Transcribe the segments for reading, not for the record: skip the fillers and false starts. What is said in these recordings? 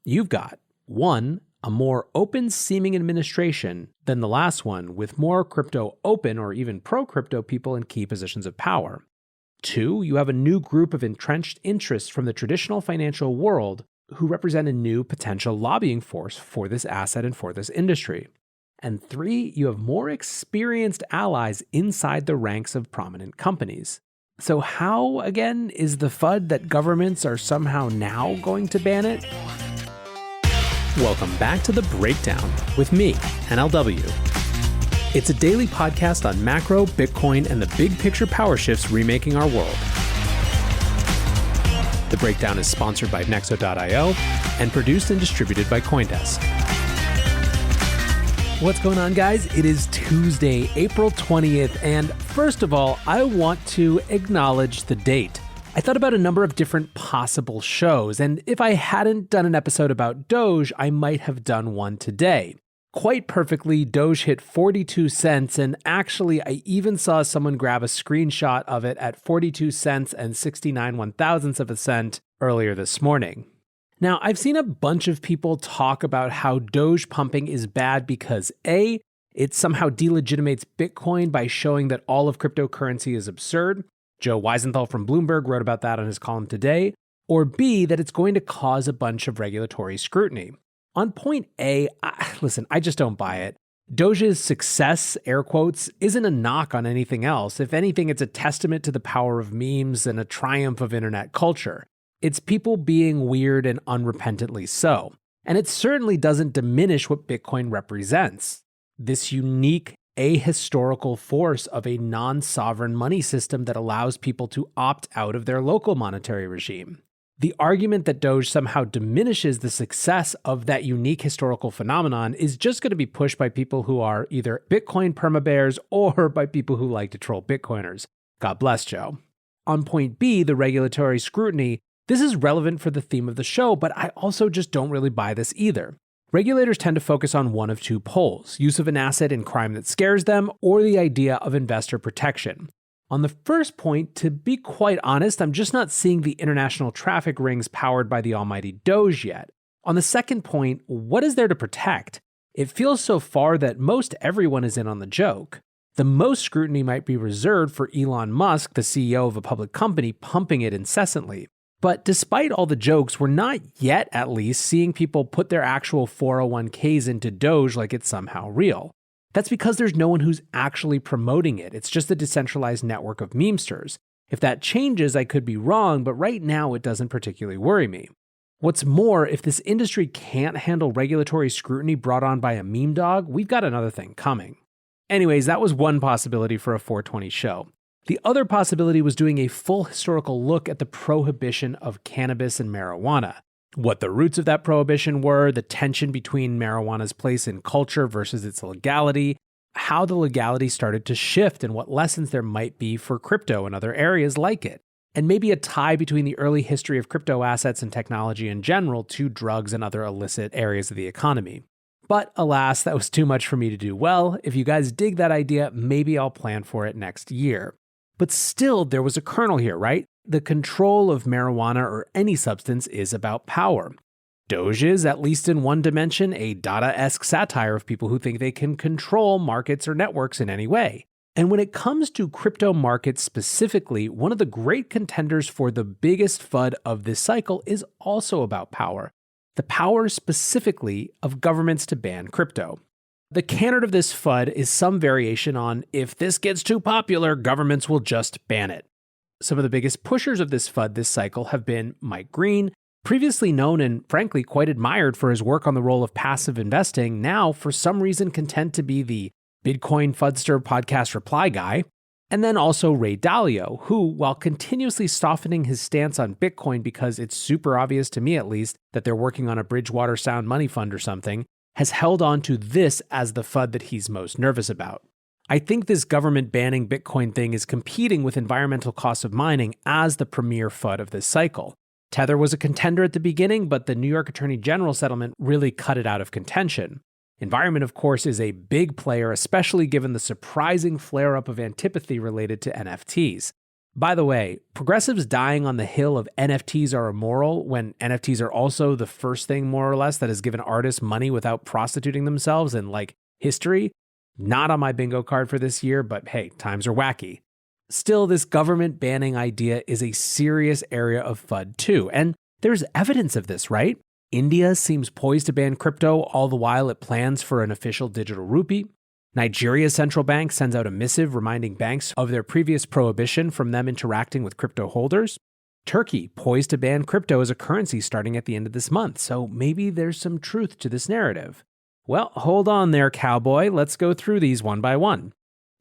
You've got 1, a more open-seeming administration than the last one, with more crypto open or even pro-crypto people in key positions of power. 2, you have a new group of entrenched interests from the traditional financial world who represent a new potential lobbying force for this asset and for this industry. And 3, you have more experienced allies inside the ranks of prominent companies. So how, again, is the FUD that governments are somehow now going to ban it? Welcome back to The Breakdown with me, NLW. It's a daily podcast on macro, Bitcoin, and the big picture power shifts remaking our world. The Breakdown is sponsored by Nexo.io and produced and distributed by CoinDesk. What's going on, guys? It is Tuesday, April 20th, and first of all, I want to acknowledge the date. I thought about a number of different possible shows, and if I hadn't done an episode about DOGE, I might have done one today. Quite perfectly, DOGE hit 42 cents, and actually I even saw someone grab a screenshot of it at 42 cents and 69 one-thousandths of a cent earlier this morning. Now, I've seen a bunch of people talk about how DOGE pumping is bad because A, it somehow delegitimates Bitcoin by showing that all of cryptocurrency is absurd. Joe Weisenthal from Bloomberg wrote about that on his column today. Or B, that it's going to cause a bunch of regulatory scrutiny. On point A, I just don't buy it. DOGE's success, air quotes, isn't a knock on anything else. If anything, it's a testament to the power of memes and a triumph of internet culture. It's people being weird and unrepentantly so. And it certainly doesn't diminish what Bitcoin represents. This unique, ahistorical force of a non-sovereign money system that allows people to opt out of their local monetary regime. The argument that DOGE somehow diminishes the success of that unique historical phenomenon is just going to be pushed by people who are either Bitcoin permabears or by people who like to troll Bitcoiners. God bless, Joe. On point B, the regulatory scrutiny, this is relevant for the theme of the show, but I also just don't really buy this either. Regulators tend to focus on one of two poles: use of an asset in crime that scares them, or the idea of investor protection. On the first point, to be quite honest, I'm just not seeing the international traffic rings powered by the almighty DOGE yet. On the second point, what is there to protect? It feels so far that most everyone is in on the joke. The most scrutiny might be reserved for Elon Musk, the CEO of a public company, pumping it incessantly. But despite all the jokes, we're not yet, at least, seeing people put their actual 401ks into DOGE like it's somehow real. That's because there's no one who's actually promoting it. It's just a decentralized network of memesters. If that changes, I could be wrong, but right now it doesn't particularly worry me. What's more, if this industry can't handle regulatory scrutiny brought on by a meme dog, we've got another thing coming. Anyways, that was one possibility for a 420 show. The other possibility was doing a full historical look at the prohibition of cannabis and marijuana. What the roots of that prohibition were, the tension between marijuana's place in culture versus its legality, how the legality started to shift, and what lessons there might be for crypto and other areas like it, and maybe a tie between the early history of crypto assets and technology in general to drugs and other illicit areas of the economy. But alas, that was too much for me to do well. If you guys dig that idea, maybe I'll plan for it next year. But still, there was a kernel here, right? The control of marijuana or any substance is about power. DOGE is, at least in one dimension, a Dada-esque satire of people who think they can control markets or networks in any way. And when it comes to crypto markets specifically, one of the great contenders for the biggest FUD of this cycle is also about power. The power specifically of governments to ban crypto. The candidate of this FUD is some variation on, if this gets too popular, governments will just ban it. Some of the biggest pushers of this FUD this cycle have been Mike Green, previously known and frankly quite admired for his work on the role of passive investing, now for some reason content to be the Bitcoin Fudster podcast reply guy, and then also Ray Dalio, who, while continuously softening his stance on Bitcoin because it's super obvious to me at least that they're working on a Bridgewater Sound money fund or something, has held on to this as the FUD that he's most nervous about. I think this government banning Bitcoin thing is competing with environmental costs of mining as the premier FUD of this cycle. Tether was a contender at the beginning, but the New York Attorney General settlement really cut it out of contention. Environment, of course, is a big player, especially given the surprising flare-up of antipathy related to NFTs. By the way, progressives dying on the hill of NFTs are immoral when NFTs are also the first thing, more or less, that has given artists money without prostituting themselves in, history. Not on my bingo card for this year, but hey, times are wacky. Still, this government banning idea is a serious area of FUD too, and there's evidence of this, right? India seems poised to ban crypto all the while it plans for an official digital rupee. Nigeria's central bank sends out a missive reminding banks of their previous prohibition from them interacting with crypto holders. Turkey poised to ban crypto as a currency starting at the end of this month, so maybe there's some truth to this narrative. Well, hold on there, cowboy. Let's go through these one by one.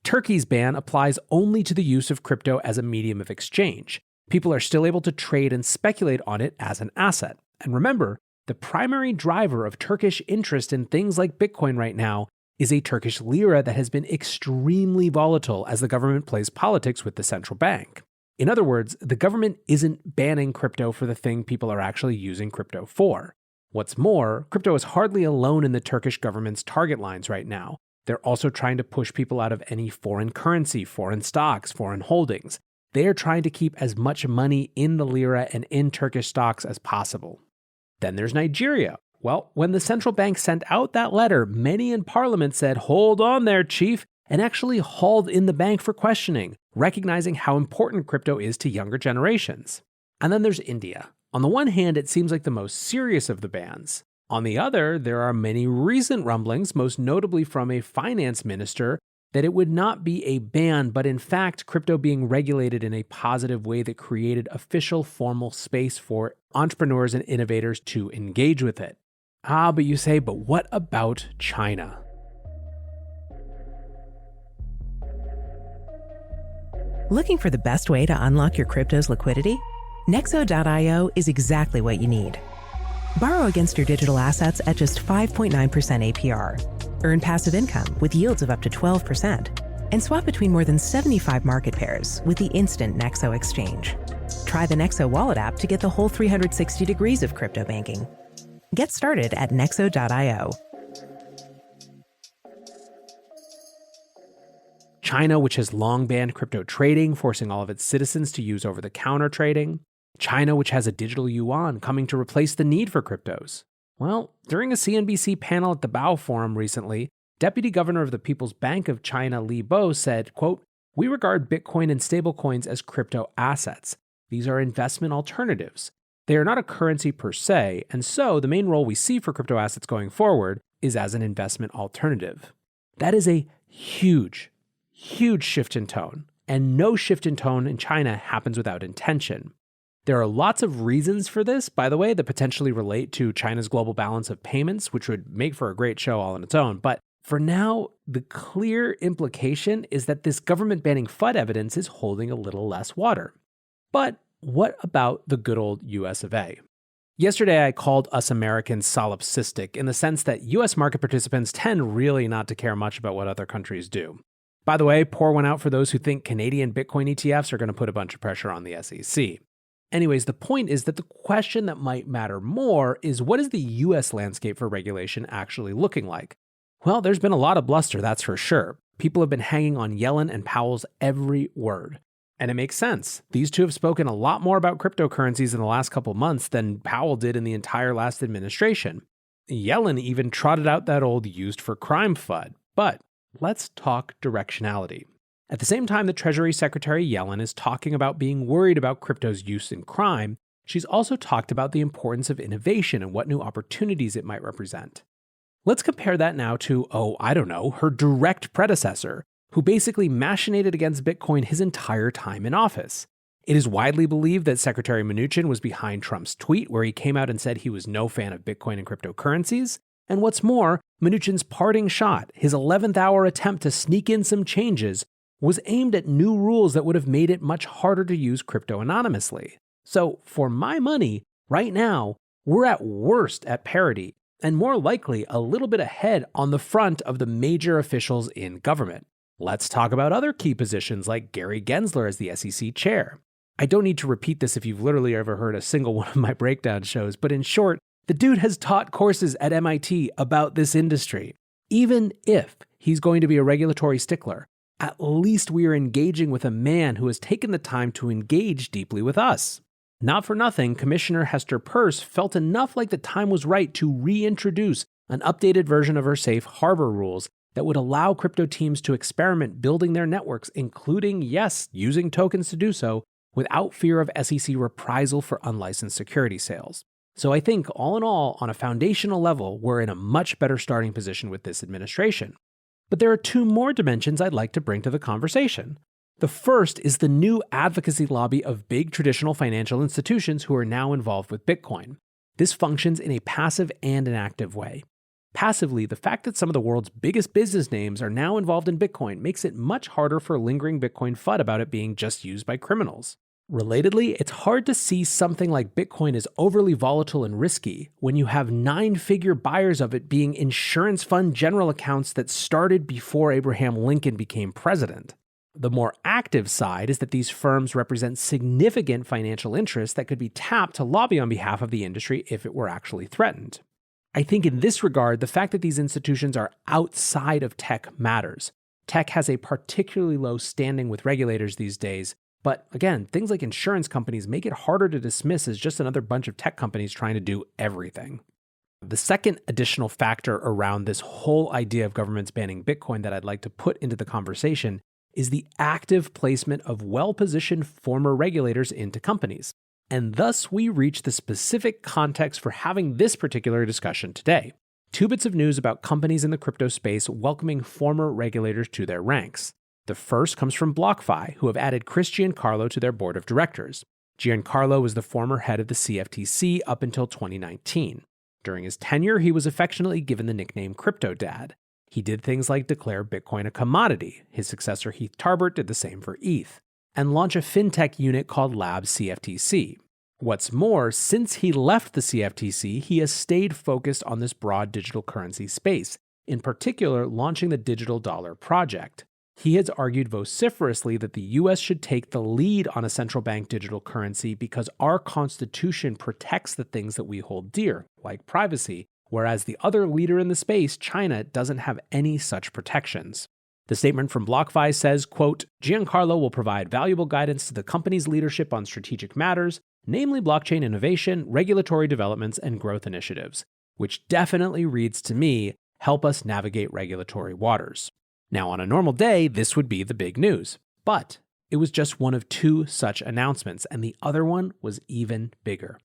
Turkey's ban applies only to the use of crypto as a medium of exchange. People are still able to trade and speculate on it as an asset. And remember, the primary driver of Turkish interest in things like Bitcoin right now is a Turkish lira that has been extremely volatile as the government plays politics with the central bank. In other words, the government isn't banning crypto for the thing people are actually using crypto for. What's more, crypto is hardly alone in the Turkish government's target lines right now. They're also trying to push people out of any foreign currency, foreign stocks, foreign holdings. They are trying to keep as much money in the lira and in Turkish stocks as possible. Then there's Nigeria. Well, when the central bank sent out that letter, many in parliament said, "Hold on there, chief," and actually hauled in the bank for questioning, recognizing how important crypto is to younger generations. And then there's India. On the one hand, it seems like the most serious of the bans. On the other, there are many recent rumblings, most notably from a finance minister, that it would not be a ban, but in fact, crypto being regulated in a positive way that created official formal space for entrepreneurs and innovators to engage with it. But you say, but what about China? Looking for the best way to unlock your crypto's liquidity? Nexo.io is exactly what you need. Borrow against your digital assets at just 5.9% APR. Earn passive income with yields of up to 12%. And swap between more than 75 market pairs with the instant Nexo exchange. Try the Nexo wallet app to get the whole 360 degrees of crypto banking. Get started at Nexo.io. China, which has long banned crypto trading, forcing all of its citizens to use over-the-counter trading. China, which has a digital yuan coming to replace the need for cryptos. Well, during a CNBC panel at the Bao Forum recently, Deputy Governor of the People's Bank of China, Li Bo, said, quote, "We regard Bitcoin and stablecoins as crypto assets. These are investment alternatives. They are not a currency per se, and so the main role we see for crypto assets going forward is as an investment alternative." That is a huge shift in tone, and no shift in tone in China happens without intention. There are lots of reasons for this, by the way, that potentially relate to China's global balance of payments, which would make for a great show all on its own. But for now, the clear implication is that this government banning FUD evidence is holding a little less water. But what about the good old US of A? Yesterday, I called us Americans solipsistic in the sense that US market participants tend really not to care much about what other countries do. By the way, pour one out for those who think Canadian Bitcoin ETFs are going to put a bunch of pressure on the SEC. Anyways, the point is that the question that might matter more is, what is the US landscape for regulation actually looking like? Well, there's been a lot of bluster, that's for sure. People have been hanging on Yellen and Powell's every word. And it makes sense. These two have spoken a lot more about cryptocurrencies in the last couple months than Powell did in the entire last administration. Yellen even trotted out that old used for crime FUD. But let's talk directionality. At the same time that Treasury Secretary Yellen is talking about being worried about crypto's use in crime, she's also talked about the importance of innovation and what new opportunities it might represent. Let's compare that now to, her direct predecessor, who basically machinated against Bitcoin his entire time in office. It is widely believed that Secretary Mnuchin was behind Trump's tweet where he came out and said he was no fan of Bitcoin and cryptocurrencies. And what's more, Mnuchin's parting shot, his 11th hour attempt to sneak in some changes, was aimed at new rules that would have made it much harder to use crypto anonymously. So for my money, right now, we're at worst at parity, and more likely a little bit ahead on the front of the major officials in government. Let's talk about other key positions like Gary Gensler as the SEC chair. I don't need to repeat this if you've literally ever heard a single one of my breakdown shows, but in short, the dude has taught courses at MIT about this industry. Even if he's going to be a regulatory stickler, at least we are engaging with a man who has taken the time to engage deeply with us. Not for nothing, Commissioner Hester Peirce felt enough like the time was right to reintroduce an updated version of her safe harbor rules that would allow crypto teams to experiment building their networks, including, yes, using tokens to do so, without fear of SEC reprisal for unlicensed security sales. So I think, all in all, on a foundational level, we're in a much better starting position with this administration. But there are two more dimensions I'd like to bring to the conversation. The first is the new advocacy lobby of big traditional financial institutions who are now involved with Bitcoin. This functions in a passive and an active way. Passively, the fact that some of the world's biggest business names are now involved in Bitcoin makes it much harder for lingering Bitcoin FUD about it being just used by criminals. Relatedly, it's hard to see something like Bitcoin as overly volatile and risky when you have 9-figure buyers of it being insurance fund general accounts that started before Abraham Lincoln became president. The more active side is that these firms represent significant financial interests that could be tapped to lobby on behalf of the industry if it were actually threatened. I think in this regard, the fact that these institutions are outside of tech matters. Tech has a particularly low standing with regulators these days, but again, things like insurance companies make it harder to dismiss as just another bunch of tech companies trying to do everything. The second additional factor around this whole idea of governments banning Bitcoin that I'd like to put into the conversation is the active placement of well-positioned former regulators into companies. And thus we reach the specific context for having this particular discussion today. Two bits of news about companies in the crypto space welcoming former regulators to their ranks. The first comes from BlockFi, who have added Chris Giancarlo to their board of directors. Giancarlo was the former head of the CFTC up until 2019. During his tenure, he was affectionately given the nickname Crypto Dad. He did things like declare Bitcoin a commodity. His successor Heath Tarbert did the same for ETH, and launch a fintech unit called Lab CFTC. What's more, since he left the CFTC, he has stayed focused on this broad digital currency space, in particular launching the Digital Dollar Project. He has argued vociferously that the US should take the lead on a central bank digital currency because our Constitution protects the things that we hold dear, like privacy, whereas the other leader in the space, China, doesn't have any such protections. The statement from BlockFi says, quote, Giancarlo will provide valuable guidance to the company's leadership on strategic matters, namely blockchain innovation, regulatory developments, and growth initiatives, which definitely reads to me, help us navigate regulatory waters. Now, on a normal day, this would be the big news, but it was just one of two such announcements, and the other one was even bigger.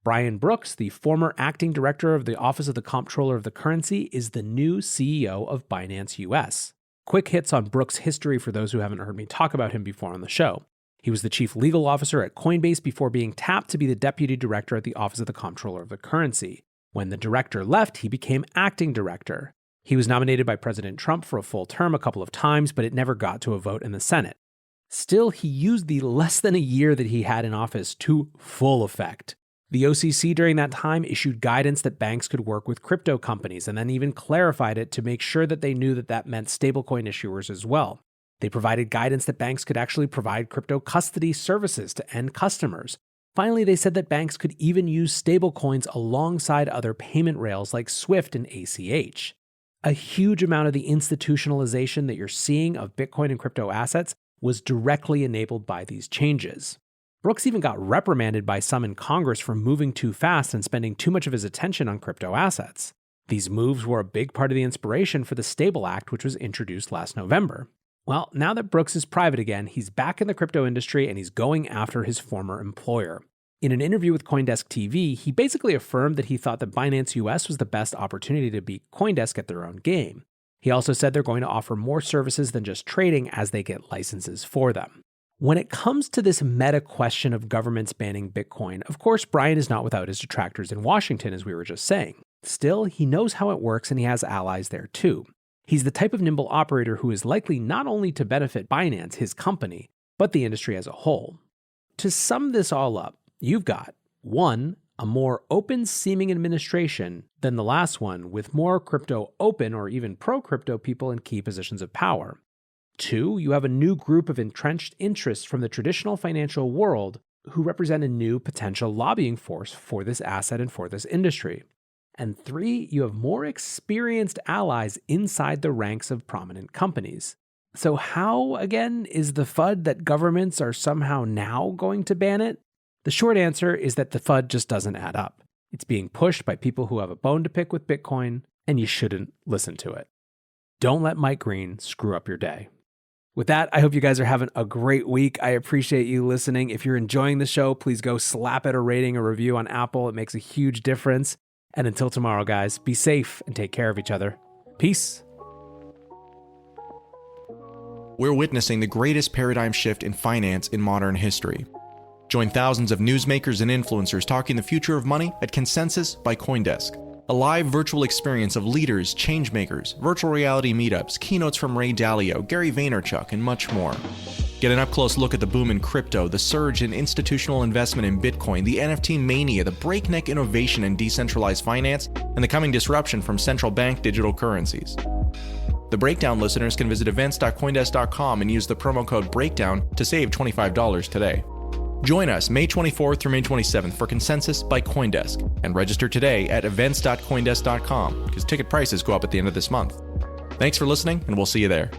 Brian Brooks, the former acting director of the Office of the Comptroller of the Currency, is the new CEO of Binance US. Quick hits on Brooks' history for those who haven't heard me talk about him before on the show. He was the chief legal officer at Coinbase before being tapped to be the deputy director at the Office of the Comptroller of the Currency. When the director left, he became acting director. He was nominated by President Trump for a full term a couple of times, but it never got to a vote in the Senate. Still, he used the less than a year that he had in office to full effect. The OCC during that time issued guidance that banks could work with crypto companies and then even clarified it to make sure that they knew that that meant stablecoin issuers as well. They provided guidance that banks could actually provide crypto custody services to end customers. Finally, they said that banks could even use stablecoins alongside other payment rails like SWIFT and ACH. A huge amount of the institutionalization that you're seeing of Bitcoin and crypto assets was directly enabled by these changes. Brooks even got reprimanded by some in Congress for moving too fast and spending too much of his attention on crypto assets. These moves were a big part of the inspiration for the Stable Act, which was introduced last November. Well, now that Brooks is private again, he's back in the crypto industry and he's going after his former employer. In an interview with CoinDesk TV, he basically affirmed that he thought that Binance US was the best opportunity to beat CoinDesk at their own game. He also said they're going to offer more services than just trading as they get licenses for them. When it comes to this meta question of governments banning Bitcoin, of course, Brian is not without his detractors in Washington, as we were just saying. Still, he knows how it works and he has allies there too. He's the type of nimble operator who is likely not only to benefit Binance, his company, but the industry as a whole. To sum this all up, you've got 1, a more open-seeming administration than the last one with more crypto open or even pro-crypto people in key positions of power. 2, you have a new group of entrenched interests from the traditional financial world who represent a new potential lobbying force for this asset and for this industry. And 3, you have more experienced allies inside the ranks of prominent companies. So how, again, is the FUD that governments are somehow now going to ban it? The short answer is that the FUD just doesn't add up. It's being pushed by people who have a bone to pick with Bitcoin, and you shouldn't listen to it. Don't let Mike Green screw up your day. With that, I hope you guys are having a great week. I appreciate you listening. If you're enjoying the show, please go slap it a rating or review on Apple. It makes a huge difference. And until tomorrow, guys, be safe and take care of each other. Peace. We're witnessing the greatest paradigm shift in finance in modern history. Join thousands of newsmakers and influencers talking the future of money at Consensus by CoinDesk, a live virtual experience of leaders, changemakers, virtual reality meetups, keynotes from Ray Dalio, Gary Vaynerchuk, and much more. Get an up-close look at the boom in crypto, the surge in institutional investment in Bitcoin, the NFT mania, the breakneck innovation in decentralized finance, and the coming disruption from central bank digital currencies. The Breakdown listeners can visit events.coindesk.com and use the promo code BREAKDOWN to save $25 today. Join us May 24th through May 27th for Consensus by CoinDesk, and register today at events.coindesk.com because ticket prices go up at the end of this month. Thanks for listening, and we'll see you there.